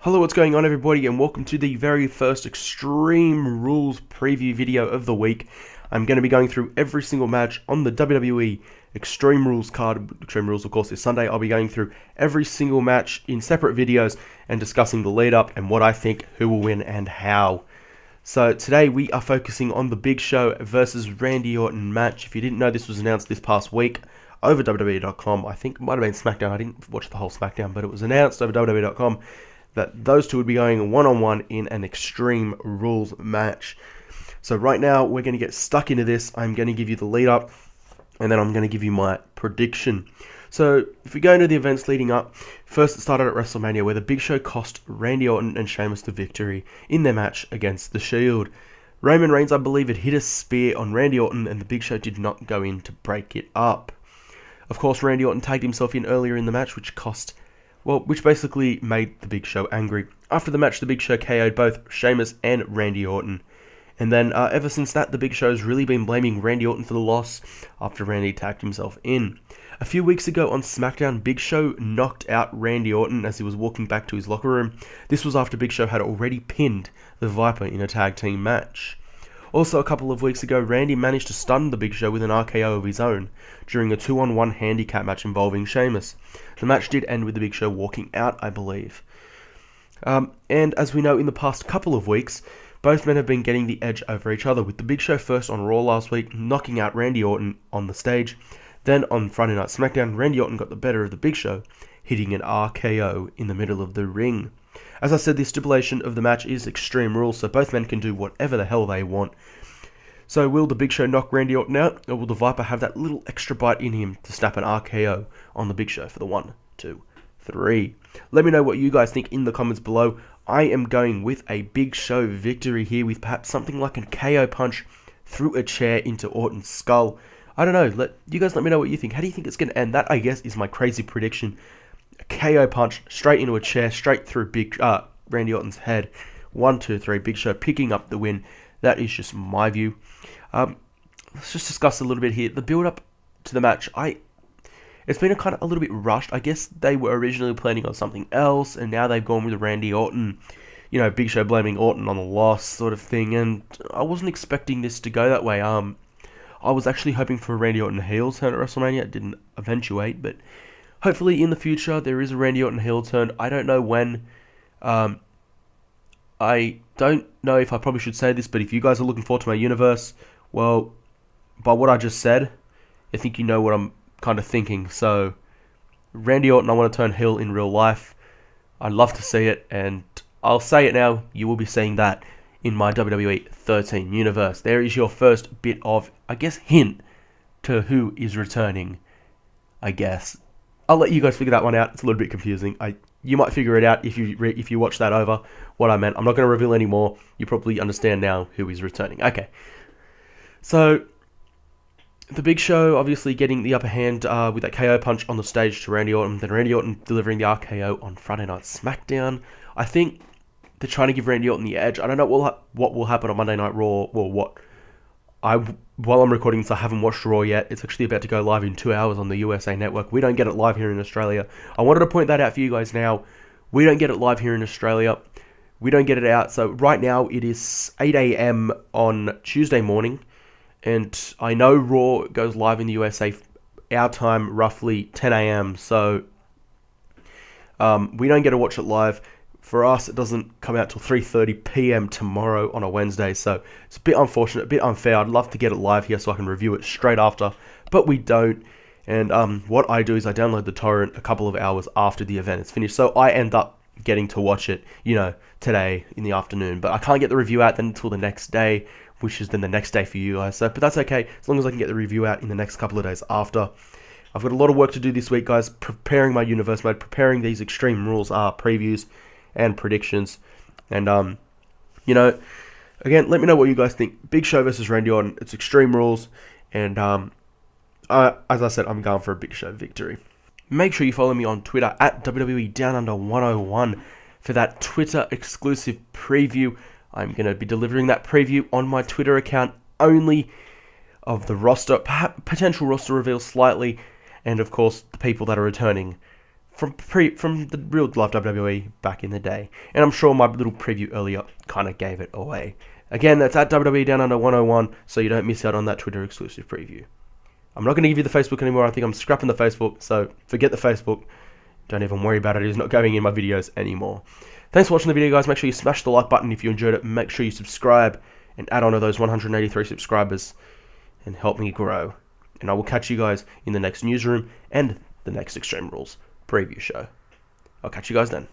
Hello, what's going on everybody, and welcome to the very first Extreme Rules preview video of the week. I'm going to be going through every single match on the WWE Extreme Rules card. Extreme Rules, of course, is Sunday. I'll be going through every single match in separate videos and discussing the lead up and what I think, who will win and how. So today we are focusing on the Big Show versus Randy Orton match. If you didn't know, this was announced this past week over WWE.com. I think it might have been SmackDown. I didn't watch the whole SmackDown, but it was announced over WWE.com that those two would be going one-on-one in an Extreme Rules match. So right now, we're going to get stuck into this. I'm going to give you the lead-up, and then I'm going to give you my prediction. So if we go into the events leading up, first it started at WrestleMania, where the Big Show cost Randy Orton and Sheamus the victory in their match against The Shield. Roman Reigns, I believe, had hit a spear on Randy Orton, and the Big Show did not go in to break it up. Of course, Randy Orton tagged himself in earlier in the match, which basically made the Big Show angry. After the match, the Big Show KO'd both Sheamus and Randy Orton. And then, ever since that, the Big Show's really been blaming Randy Orton for the loss after Randy tagged himself in. A few weeks ago on SmackDown, Big Show knocked out Randy Orton as he was walking back to his locker room. This was after Big Show had already pinned the Viper in a tag team match. Also, a couple of weeks ago, Randy managed to stun the Big Show with an RKO of his own during a 2-on-1 handicap match involving Sheamus. The match did end with the Big Show walking out, I believe. And as we know, in the past couple of weeks, both men have been getting the edge over each other, with the Big Show first on Raw last week, knocking out Randy Orton on the stage. Then on Friday Night SmackDown, Randy Orton got the better of the Big Show, hitting an RKO in the middle of the ring. As I said, the stipulation of the match is Extreme Rules, so both men can do whatever the hell they want. So will the Big Show knock Randy Orton out, or will the Viper have that little extra bite in him to snap an RKO on the Big Show for the 1, 2, 3? Let me know what you guys think in the comments below. I am going with a Big Show victory here, with perhaps something like a KO punch through a chair into Orton's skull. I don't know, you guys let me know what you think. How do you think it's going to end? That, I guess, is my crazy prediction. A KO punch straight into a chair, straight through Randy Orton's head. 1, 2, 3, Big Show picking up the win. That is just my view. Let's just discuss a little bit here. The build-up to the match, it's been a little bit rushed. I guess they were originally planning on something else, and now they've gone with Randy Orton. You know, Big Show blaming Orton on the loss sort of thing, and I wasn't expecting this to go that way. I was actually hoping for a Randy Orton heel turn at WrestleMania. It didn't eventuate, but hopefully in the future there is a Randy Orton heel turn. I don't know when. I don't know if I probably should say this, but if you guys are looking forward to my universe, well, by what I just said, I think you know what I'm kind of thinking. So, Randy Orton, I want to turn heel in real life. I'd love to see it, and I'll say it now, you will be seeing that in my WWE 13 universe. There is your first bit of, I guess, hint to who is returning, I guess. I'll let you guys figure that one out. It's a little bit confusing. You might figure it out if you watch that over, what I meant. I'm not going to reveal any more. You probably understand now who is returning. Okay. So, the Big Show obviously getting the upper hand with that KO punch on the stage to Randy Orton. Then Randy Orton delivering the RKO on Friday Night SmackDown. I think they're trying to give Randy Orton the edge. I don't know what will happen on Monday Night Raw. Well, while I'm recording this, I haven't watched Raw yet. It's actually about to go live in 2 hours on the USA Network. We don't get it live here in Australia. I wanted to point that out for you guys now. We don't get it live here in Australia. We don't get it out. So right now it is 8 a.m. on Tuesday morning. And I know Raw goes live in the USA, our time, roughly 10 a.m. So we don't get to watch it live. For us, it doesn't come out till 3:30 p.m. tomorrow on a Wednesday, so it's a bit unfortunate, a bit unfair. I'd love to get it live here so I can review it straight after, but we don't. And what I do is I download the torrent a couple of hours after the event is finished, so I end up getting to watch it, today in the afternoon. But I can't get the review out then until the next day, which is then the next day for you guys. So, but that's okay, as long as I can get the review out in the next couple of days after. I've got a lot of work to do this week, guys, preparing my universe mode, preparing these Extreme Rules previews and predictions. And, again, let me know what you guys think. Big Show versus Randy Orton. It's Extreme Rules. And, as I said, I'm going for a Big Show victory. Make sure you follow me on Twitter at WWE Down Under 101 for that Twitter exclusive preview. I'm going to be delivering that preview on my Twitter account only, of the roster, potential roster reveal slightly, and of course the people that are returning from the real life WWE back in the day. And I'm sure my little preview earlier kind of gave it away. Again, that's at WWE Down Under 101, so you don't miss out on that Twitter exclusive preview. I'm not going to give you the Facebook anymore. I think I'm scrapping the Facebook, so forget the Facebook. Don't even worry about it. It's not going in my videos anymore. Thanks for watching the video, guys. Make sure you smash the like button if you enjoyed it. Make sure you subscribe and add on to those 183 subscribers and help me grow. And I will catch you guys in the next newsroom and the next Extreme Rules preview show. I'll catch you guys then.